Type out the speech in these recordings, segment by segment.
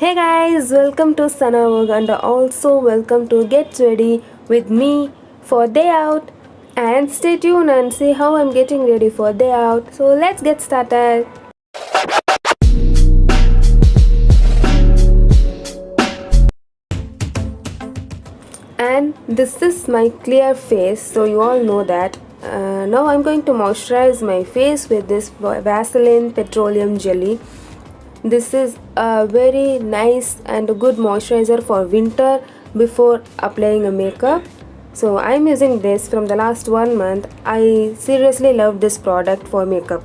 Hey guys, welcome to Sanavog and also welcome to Get Ready with me for day out. And stay tuned and see how I'm getting ready for day out. So let's get started. And this is my clear face, so you all know that. Now I'm going to moisturize my face with this Vaseline Petroleum Jelly. This is a very nice and good moisturizer for winter before applying a makeup. So I'm using this from the last 1 month. I seriously love this product for makeup.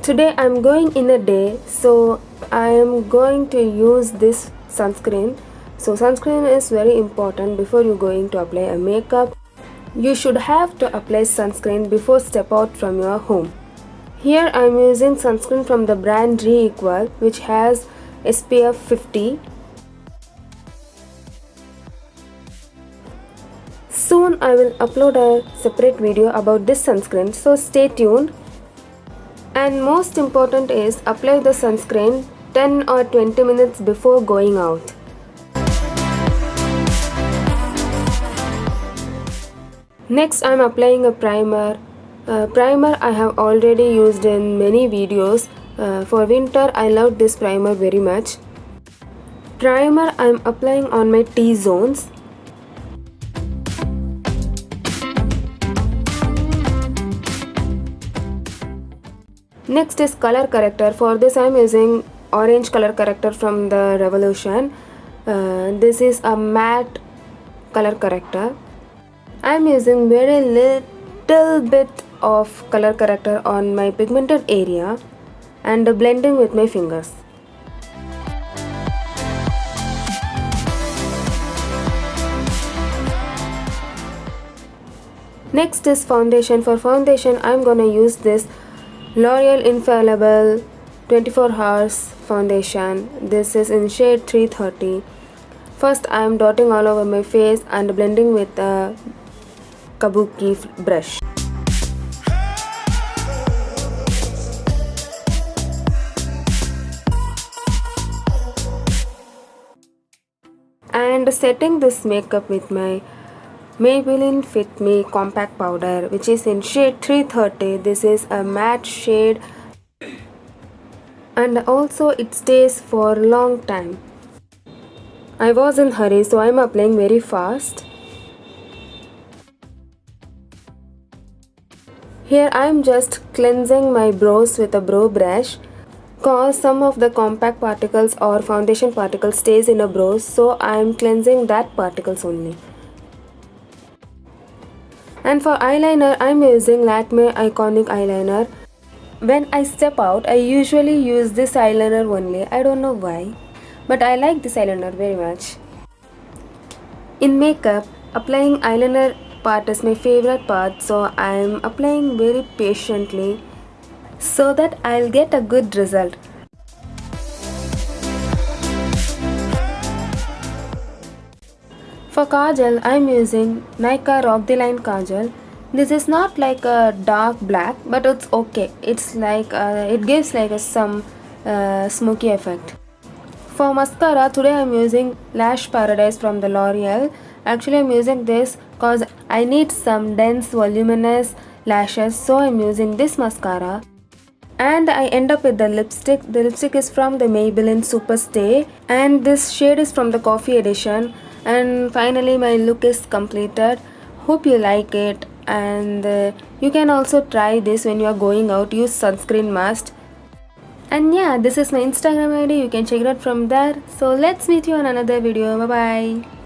Today I'm going in a day, so I am going to use this sunscreen. So sunscreen is very important before you're going to apply a makeup. You should have to apply sunscreen before step out from your home. Here I am using sunscreen from the brand Re-Equal, which has SPF 50. Soon I will upload a separate video about this sunscreen, so stay tuned. And most important is apply the sunscreen 10 or 20 minutes before going out. Next I am applying a primer. Primer I have already used in many videos. For winter I love this primer very much. Primer I am applying on my T-zones. Next is color corrector. For this I am using orange color corrector from the Revolution. This is a matte color corrector. I am using very little bit of color corrector on my pigmented area and blending with my fingers. Next is foundation. For foundation I am gonna use this L'Oreal Infallible 24 hours foundation. This is in shade 330. First I am dotting all over my face and blending with a kabuki brush. And setting this makeup with my Maybelline Fit Me compact powder, which is in shade 330. This is a matte shade and also it stays for a long time. I was in hurry, so I am applying very fast. Here I am just cleansing my brows with a brow brush, cause some of the compact particles or foundation particles stays in a brows, so I am cleansing that particles only. And for eyeliner I am using Lakme Eyeconic eyeliner. When I step out I usually use this eyeliner only. I don't know why, but I like this eyeliner very much. In makeup, applying eyeliner part is my favorite part, so I am applying very patiently so that I'll get a good result. For kajal, I am using Nykaa Kajal. This is not like a dark black, but it's okay. It's like it gives like some smoky effect. For mascara, today I am using Lash Paradise from the L'Oreal. Actually I am using this because I need some dense voluminous lashes, so I am using this mascara. And I end up with the lipstick. The lipstick is from the Maybelline Super Stay and this shade is from the Coffee Edition. And finally my look is completed. Hope you like it, and you can also try this when you are going out. Use sunscreen must. And yeah, this is my Instagram ID. You can check it out from there. So let's meet you on another video. Bye bye.